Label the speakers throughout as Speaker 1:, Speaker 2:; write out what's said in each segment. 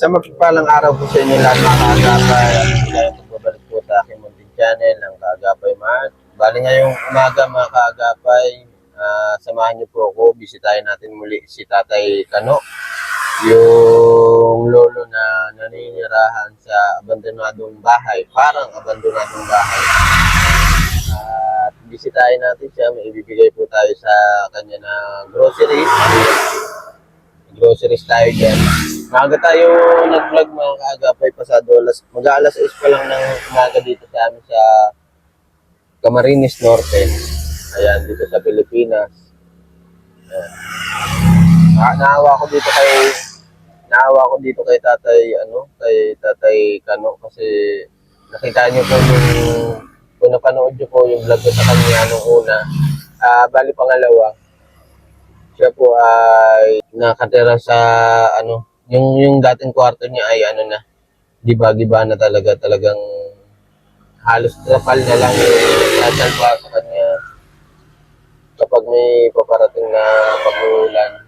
Speaker 1: Sa mapagpalang araw po sa inyo lahat mga kaagapay at pagbabalik po sa aking munting channel ng Kaagapay Mart. Bali ngayong umaga mga kaagapay, samahan niyo po ako, bisitahin natin muli si Tatay Kano, yung lolo na naninirahan sa abandonadong bahay, parang abandonadong bahay. At bisitahin natin siya, may ibibigay po tayo sa kanya na groceries tayo dyan. Maaga tayo nag-vlog mga kaagapay, pasado mag-aalas 6 pa lang ng umaga dito sa amin sa Camarines Norte. Ayan, dito sa Pilipinas. Ayan. Naawa ko dito kay Tatay Kano kasi nakita niyo po kung napanood niyo po yung vlog ko sa kanya nung una. Bali pangalawa, siya po ay nakatira sa yung dating kwarto niya ay giba-giba na talagang halos trapal na lang yung sasalpa sa kanya kapag may paparating na pag-uulan.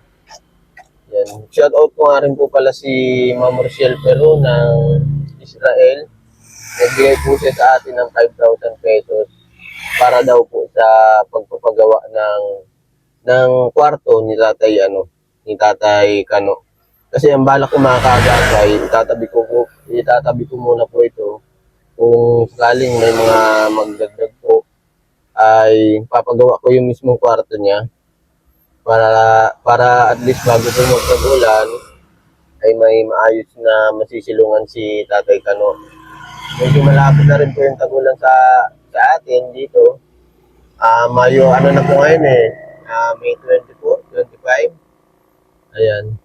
Speaker 1: Yan. Shout out ko nga rin po pala si Ma'am Rochelle Pero ng Israel. Nagbigay po siya sa atin ng 5,000 pesos para daw po sa pagpapagawa ng kwarto ni Tatay Kano. Kasi ang balak ko mga kaagapay, itatabi ko muna po ito. Kung sakaling may mga magdagdag po, ay papagawa ko yung mismong kwarto niya para at least bago po magtagulan ay may maayos na masisilungan si Tatay Kano. Medyo malapit na rin po yung tagulan sa atin dito. Mayo na po ngayon May 24, 25. Ayan.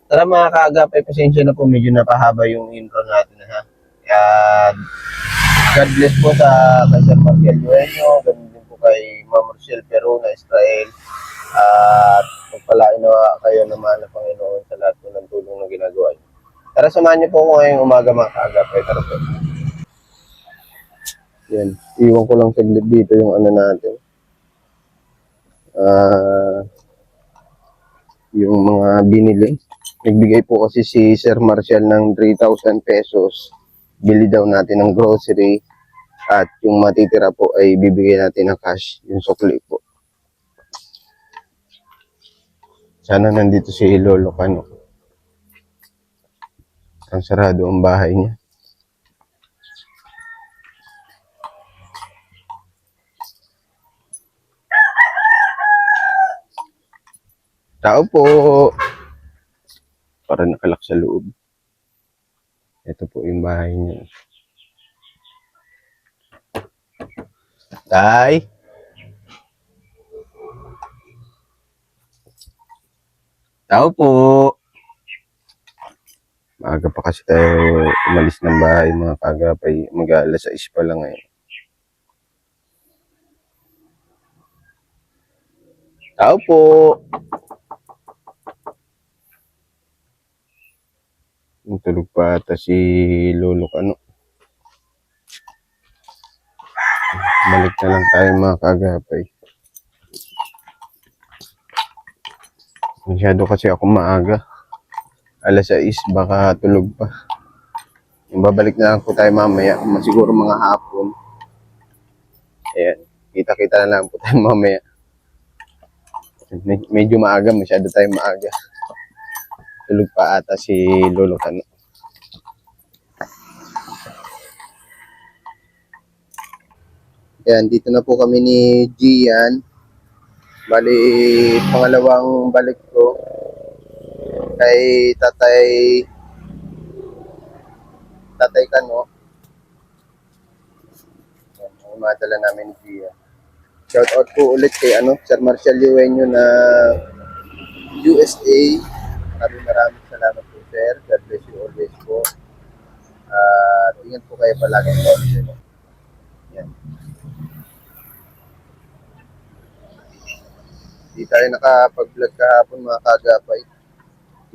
Speaker 1: Tara mga kaagapay, pasensya na po, medyo napahaba yung intro natin ha. God bless po sa kay Sir Marcial Dueño, ganun din po kay Ma'am Rochelle Pero na Israel. At pagpalain na kayo naman ng Panginoon sa lahat po ng tulong na ginagawa niyo. Tara, samahan niyo po ako ngayong umaga mga kaagapay. Tara po. Yan, iwan ko lang saglit dito yung natin. Yung mga binili. Nagbigay po kasi si Sir Marcial ng 3,000 pesos. Bili daw natin ng grocery. At yung matitira po ay bibigay natin ng cash. Yung sukli po. Sana nandito si Lolo Kano. Ang sarado ang bahay niya. Tao po. Para nakalak sa loob. Ito po yung bahay niya. Tay! Tao po! Maaga pa kasi tayo umalis ng bahay mga kaagapay. Mag-aalas 6 pa lang ngayon. Tao po! Tulog pa ata si Lolo Kano. Balik na lang tayo mga kaagapay. Masyado kasi ako maaga. Alas 6, baka tulog pa. Babalik na lang po tayo mamaya. Siguro mga hapon. Ayan. Kita-kita na lang po tayo mamaya. Medyo maaga. Masyado tayo maaga. Tulog pa ata si Lolo Kano. Ayan, dito na po kami ni Gian. Bali, pangalawang balik ko kay Tatay Kano. Ayan, umadala namin ni Gian. Shout out po ulit kay Sir Marcial Dueño na USA. Maraming salamat po, sir. God bless you always po. Ingat po kayo palagi po. Yan. Di tayo nakapag-vlog kahapon mga kaagapay.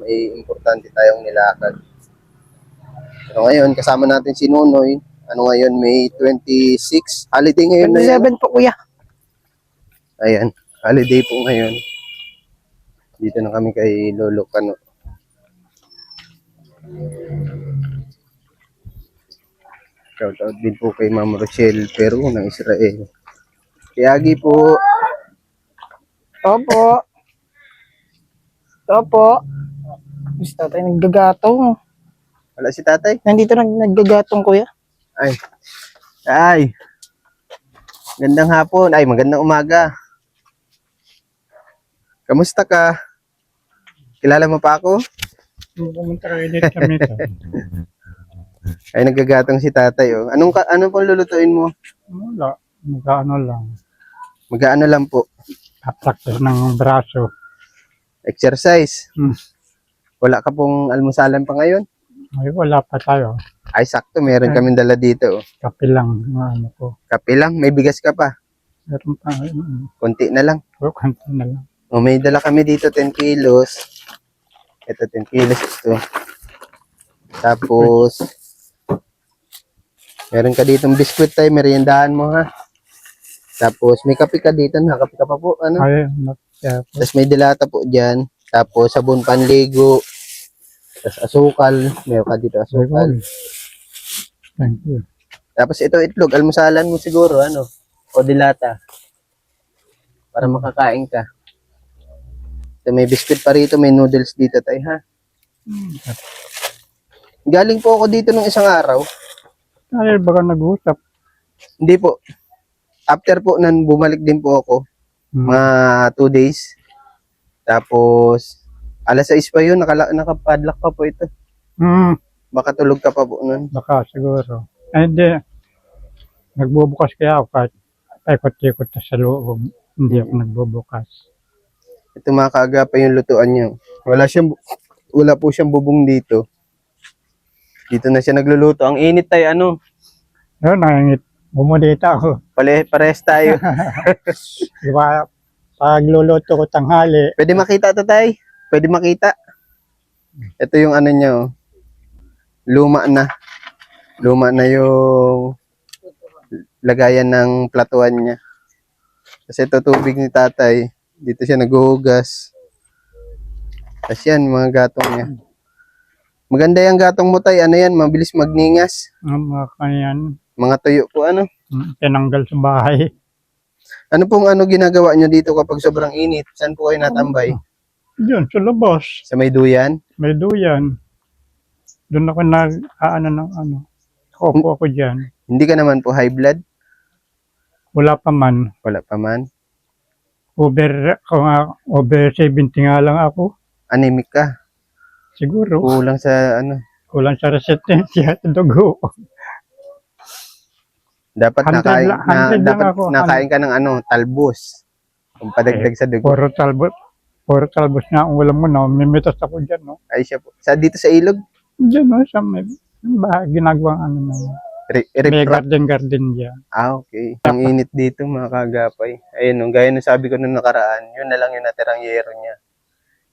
Speaker 1: May importante tayong nilakad. Pero ngayon, kasama natin si Nonoy. Ngayon, May 26. Holiday ngayon na yan.
Speaker 2: 27 po, kuya.
Speaker 1: Ayan, holiday po ngayon. Dito na kami kay Lolo Kano. Shoutout din po kay Ma'am Rochelle Pero ng Israel. Kayagi po.
Speaker 2: Opo. Opo. Gusto tayo naggagatong.
Speaker 1: Wala si tatay?
Speaker 2: Nandito naggagatong, kuya.
Speaker 1: Ay. Ay. Gandang hapon. Ay, magandang umaga. Kamusta ka? Kilala mo pa ako?
Speaker 3: Pumunta kayo dito sa mesa.
Speaker 1: Ay, nagagatong si tatay. Oh. Anong pong lulutuin mo?
Speaker 3: Wala. Magkaano lang.
Speaker 1: Mag-ano lang po?
Speaker 3: Practice ng braso.
Speaker 1: Exercise.
Speaker 3: Hmm.
Speaker 1: Wala ka pong almusalan pa ngayon?
Speaker 3: Ay, wala pa tayo.
Speaker 1: Ay, sakto. Meron kaming dala dito. Oh.
Speaker 3: Kape lang. Ano ko.
Speaker 1: Kape lang. May bigas ka pa.
Speaker 3: Meron pa.
Speaker 1: Konti na lang.
Speaker 3: Kanto na lang.
Speaker 1: O, may dala kami dito 10 kilos. Ito 10 kilos ito. Tapos, meron ka ditong biskwit tayo. Meriendahan mo ha. Tapos, may kape ka dito. Nakape ka pa po. Ano?
Speaker 3: Ay,
Speaker 1: Tapos may dilata po dyan. Tapos sabon panligo. Tapos asukal. Meron ka dito asukal.
Speaker 3: thank you.
Speaker 1: Tapos ito itlog. Almusalan mo siguro. Ano? O dilata. Para makakain ka. Ito, may biscuit pa rito. May noodles dito tayo ha. Galing po ako dito nung isang araw.
Speaker 3: Ay, baka nag-usap.
Speaker 1: Hindi po. After po nan bumalik din po ako. Mga 2 days. Tapos, alas 6 pa yun. Nakapadlock pa po ito. Baka tulog ka pa po nun.
Speaker 3: Baka siguro. Ay, hindi. Nagbubukas kaya ako kahit paikot-ikot na sa loob. Hindi ako nagbubukas.
Speaker 1: Ito mga kaaga pa yung lutuan niya. Wala po siyang bubong dito. Dito na siya nagluluto. Ang init tayo ano.
Speaker 3: Ayun, nangingit. Bumulita ako.
Speaker 1: Parehas tayo.
Speaker 3: Diba, pag luluto ko tanghali,
Speaker 1: Pwede makita ito tay. Pwede makita. Ito yung ano niya oh. Luma na. Luma na yung lagayan ng platuan niya. Kasi ito tubig ni tatay. Dito siya naghuhugas. Tapos yan, mga gatong niya. Maganda yung gatong mo tay. Ano yan, mabilis magningas.
Speaker 3: ang mga kanyan,
Speaker 1: Mga tuyo po ano.
Speaker 3: tinanggal sa bahay.
Speaker 1: Ano pong ano ginagawa nyo dito kapag sobrang init? Saan po kayo natambay?
Speaker 3: Diyan, sa labas.
Speaker 1: Sa may duyan?
Speaker 3: May duyan. Doon ako ng ano. Kopo ako dyan.
Speaker 1: Hindi ka naman po high blood?
Speaker 3: Wala pa man.
Speaker 1: Wala pa man.
Speaker 3: Over 70 nga lang ako.
Speaker 1: Anemic ka?
Speaker 3: Siguro.
Speaker 1: Kulang sa ano?
Speaker 3: Kulang sa resistensya sa dugo.
Speaker 1: Dapat
Speaker 3: 100
Speaker 1: nakain,
Speaker 3: lang- 100 lang
Speaker 1: dapat
Speaker 3: ako.
Speaker 1: nakain ka ng ano, talbos. Kung padagdag sa dugo.
Speaker 3: Puro talbos na ang ulam mo, no? Mimitas ako dyan, no?
Speaker 1: Ay siya po. Sa dito sa ilog?
Speaker 3: Dyan, no? Sa may ginagawang ano na yun. May
Speaker 1: Rip-rap.
Speaker 3: garden dyan.
Speaker 1: Okay. Ang init dito mga kagapay. Ayun, nung gaya nung sabi ko nung nakaraan, yun na lang yung natirang yero niya.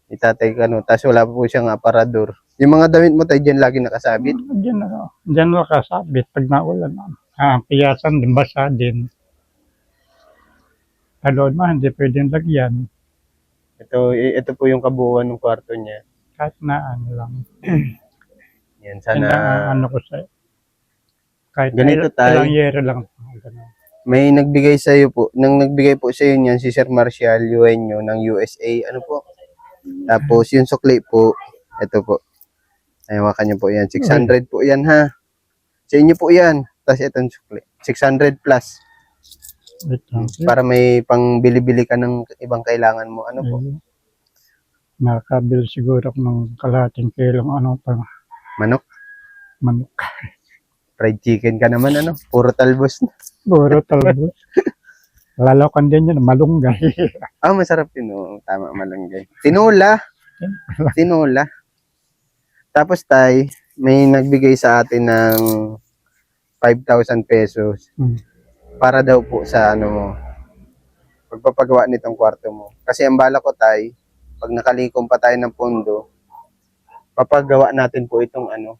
Speaker 1: Itatay ka no. Tapos wala pa po siyang aparador. Yung mga damit mo tayo dyan lagi nakasabit.
Speaker 3: Dyan na kasabit pag naulan. Piyasan din, basa din. Kalon mo, hindi pwedeng lagyan.
Speaker 1: Ito po yung kabuuan ng kwarto niya.
Speaker 3: Kahit na ano lang.
Speaker 1: Yan,
Speaker 3: Sana,
Speaker 1: sana
Speaker 3: ano ko sa'yo. Kahit
Speaker 1: Ganito tayo.
Speaker 3: ilang yero lang. Ganun.
Speaker 1: may nagbigay sa iyo po. Nang nagbigay po sa iyo niyan si Sir Marcial Yueño ng USA. Ano po? Tapos yung sukli po, ito po. Ayawakan niyo po yan. 600 po yan ha. Sa inyo po yan. Tapos itong sukli. 600 plus.
Speaker 3: Wait lang.
Speaker 1: Para may pang bili-bili ka ng ibang kailangan mo. Ano po?
Speaker 3: Nakakabil siguro ako ng kalahating kilong ano pa.
Speaker 1: Manok?
Speaker 3: Manok.
Speaker 1: Fried chicken ka naman ano? Puro talbos.
Speaker 3: Puro talbos. Lalakan din yun, malunggay.
Speaker 1: Ah, masarap yun. Oh. Tama, malanggay. Tinola. Tinola. Tapos tay, may nagbigay sa atin ng 5,000 pesos. Para daw po sa ano mo, pagpapagawa nitong kwarto mo. Kasi ang bala ko tay, pag nakalikom pa tayo ng pondo, papagawa natin po itong ano,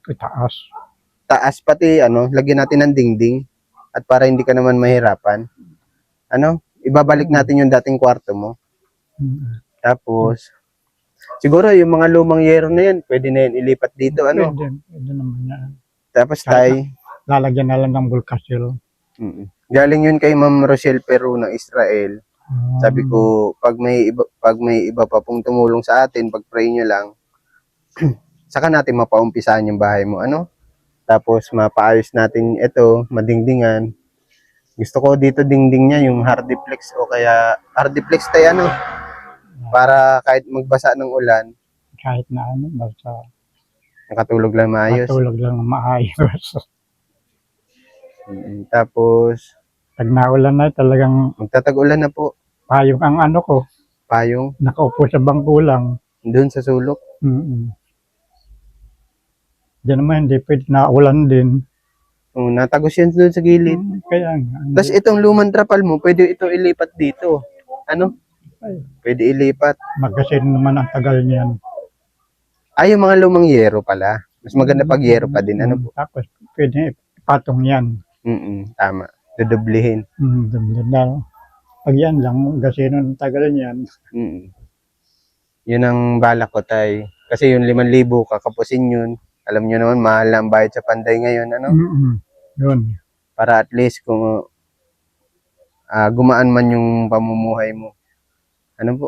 Speaker 3: Itaas.
Speaker 1: taas pati ano, lagyan natin ng dingding at para hindi ka naman mahirapan. Ano, ibabalik natin yung dating kwarto mo. Tapos Siguro yung mga lumang yero na yan, pwede na yan ilipat dito, ano?
Speaker 3: Pwede naman yan.
Speaker 1: Tapos
Speaker 3: Kahit lalagyan na lang ng Bulkasil.
Speaker 1: galing yun kay Ma'am Rochelle Peru ng Israel. Sabi ko, pag may iba pa pong tumulong sa atin, pag-pray nyo lang, saka natin mapaumpisahan yung bahay mo, ano? Tapos mapaayos natin ito, madingdingan. Gusto ko dito dingding niya yung hardiplex o kaya hardiplex tayo, ano? Para kahit magbasa ng ulan,
Speaker 3: Kahit na ano, basta
Speaker 1: nakatulog lang maayos.
Speaker 3: matulog lang na maayos.
Speaker 1: Tapos,
Speaker 3: Pag naulan na, talagang
Speaker 1: magtatag-ulan na po.
Speaker 3: payong ang ano ko.
Speaker 1: Payong,
Speaker 3: Nakaupo sa bangko lang.
Speaker 1: doon sa sulok.
Speaker 3: Diyan naman, hindi pwede naulan din.
Speaker 1: Natagos yan doon sa gilid.
Speaker 3: Kaya nga.
Speaker 1: Tapos itong lumang trapal mo, pwede ito ilipat dito. Ano?
Speaker 3: Ay.
Speaker 1: Pwede ilipat.
Speaker 3: Magasin naman ang tagal niyan.
Speaker 1: Ay, yung mga lumang yero pala. Mas maganda pag yero pa din. Ano po?
Speaker 3: Tapos, pwede ipatong yan.
Speaker 1: Tama. Dudublihin.
Speaker 3: Daw. Pag yan lang, gasino ng tagal niyan.
Speaker 1: Yun ang balak ko, tay. Kasi yung 5,000, kakapusin yun. Alam nyo naman, mahal na ang bayad sa Panday ngayon. Ano?
Speaker 3: Yun.
Speaker 1: Para at least kung gumaan man yung pamumuhay mo. Ano po?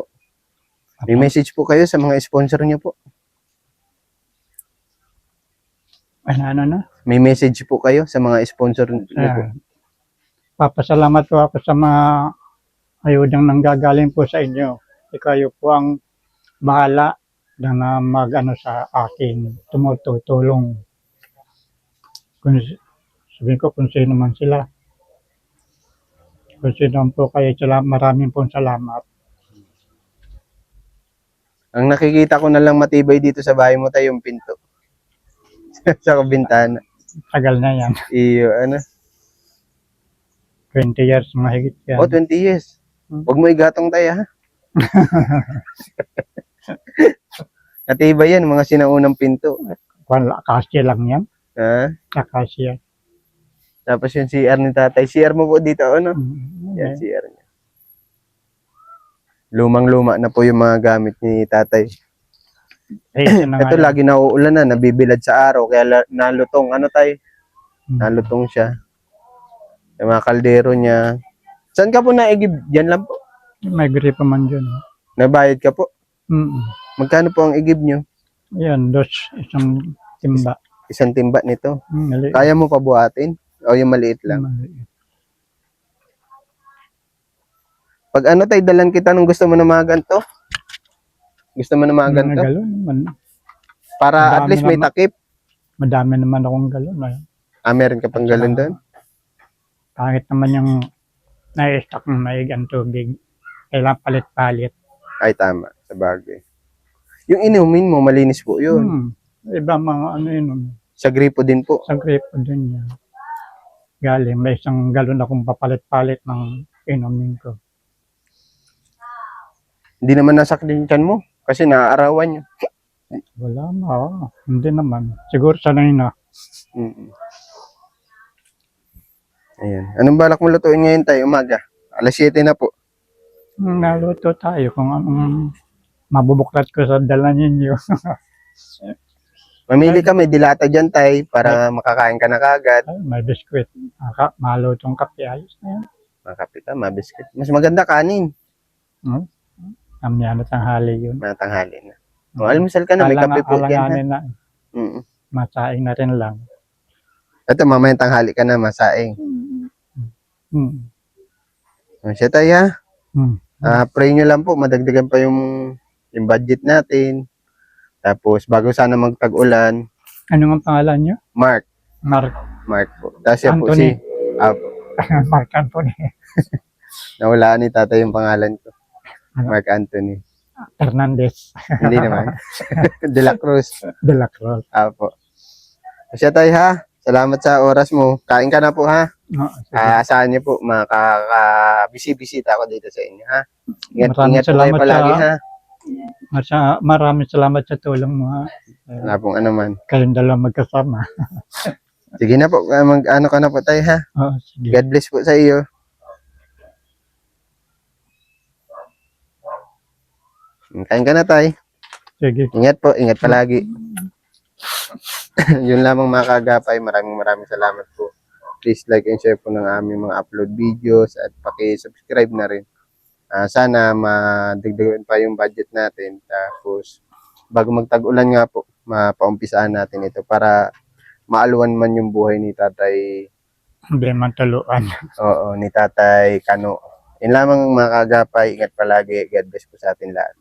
Speaker 1: May message po kayo sa mga sponsor niyo po.
Speaker 3: Ano na?
Speaker 1: May message po kayo sa mga sponsor niyo po.
Speaker 3: Papasalamat po ako sa mga ayudang nanggagaling po sa inyo. Kayo po ang bahala na mag-ano sa akin, tumutulong. Sabihin ko kung sino man sila. Kung sino man po kayo, maraming pong salamat.
Speaker 1: Ang nakikita ko na lang matibay dito sa bahay mo tayo yung pinto. Sa bintana.
Speaker 3: Tagal na yan.
Speaker 1: Iyo, ano?
Speaker 3: 20 years mahigit yan.
Speaker 1: 20 years. Huwag mo igatong tayo, ha? Natibay yan, mga sinaunang pinto.
Speaker 3: Akasya lang yan.
Speaker 1: Ha?
Speaker 3: Akasya.
Speaker 1: Tapos yung CR ni tatay. CR mo po dito, ano? Yan, CR niya. Lumang-luma na po yung mga gamit ni tatay. Ito lagi nauulan na, nabibilad sa araw. Kaya nalutong, ano tay? Nalutong siya. Yung mga kaldero niya. Saan ka po naigib? Diyan lang po.
Speaker 3: May gripa man dyan.
Speaker 1: Nabayad ka po? Magkano po ang igib nyo?
Speaker 3: Yan, isang timba.
Speaker 1: Isang timba nito.
Speaker 3: Maliit.
Speaker 1: Kaya mo pa buhatin? O yung maliit lang?
Speaker 3: Maliit.
Speaker 1: Pag ano tayo, dalan kita nung gusto mo na mga ganito? Gusto mo na mga ganito?
Speaker 3: Galon naman.
Speaker 1: Para at
Speaker 3: Madami
Speaker 1: least may
Speaker 3: naman.
Speaker 1: takip.
Speaker 3: Madami naman akong galon.
Speaker 1: Meron ka pang galon doon?
Speaker 3: Kahit naman yung na-stock ng maigang tubig, kailangan palit-palit.
Speaker 1: Ay, tama. Sa bagay. Yung inumin mo, malinis po yun.
Speaker 3: Iba mga ano yun.
Speaker 1: Sa gripo din po.
Speaker 3: Sa gripo din yan. Galing, may isang galon akong papalit-palit ng inumin ko.
Speaker 1: Hindi naman nasakdikan mo. Kasi naaarawan nyo.
Speaker 3: Wala na. Hindi naman. Siguro sanay na.
Speaker 1: Ayan. Anong balak mo lutuin ngayon tayo? Umaga. 7:00 na po.
Speaker 3: Naluto tayo kung anong mabubuklat ko sa dala ninyo.
Speaker 1: Mamili ka, may dilata dyan tayo para makakain ka na kagad.
Speaker 3: May biskwit. Malutong kape. Ayos na yan.
Speaker 1: Makape ka, mabiskit. Mas maganda kanin.
Speaker 3: Amyan at tanghali yun.
Speaker 1: Matanghali na. O, almusal ka na, may kape po yan.
Speaker 3: Alanganin na. Masaing na rin lang.
Speaker 1: Ito, mamayang tanghali ka na, masaing. Siya tayo, ha? Pray nyo lang po, madagdagan pa yung budget natin. Tapos, bago sana magtag-ulan,
Speaker 3: Ano nga pangalan nyo?
Speaker 1: Mark
Speaker 3: Mark
Speaker 1: po. Tapos siya po
Speaker 3: Anthony. Mark Anthony.
Speaker 1: Nawalaan ni tatay yung pangalan ko.
Speaker 3: Ano?
Speaker 1: Mark Anthony.
Speaker 3: Hernandez.
Speaker 1: Hindi naman. De La Cruz.
Speaker 3: De La Cruz.
Speaker 1: Apo. Siya tayo, ha? Salamat sa oras mo. Kain ka na po, ha? Asahan niyo po, makaka-bisita ako dito sa inyo, ha? Ingat po kayo palagi, ha?
Speaker 3: Maraming salamat sa tulong mo, ha?
Speaker 1: Wala pong ano man.
Speaker 3: Kayong dalawa magkasama.
Speaker 1: Sige na po, ano ka na po tayo, ha?
Speaker 3: Sige.
Speaker 1: God bless po sa iyo. Kain ka na tayo.
Speaker 3: Sige.
Speaker 1: Ingat po, ingat palagi. Yun lamang mga kaagapay. Maraming salamat po. Please like and share po ng aming mga upload videos at paki-subscribe na rin. Sana madagdagan pa yung budget natin. Tapos, bago magtag-ulan nga po, mapaumpisaan natin ito para maaluan man yung buhay ni Tatay,
Speaker 3: Hindi man taluan.
Speaker 1: ni Tatay Kano. Yun lamang mga kaagapay. Ingat palagi. God bless po sa atin lahat.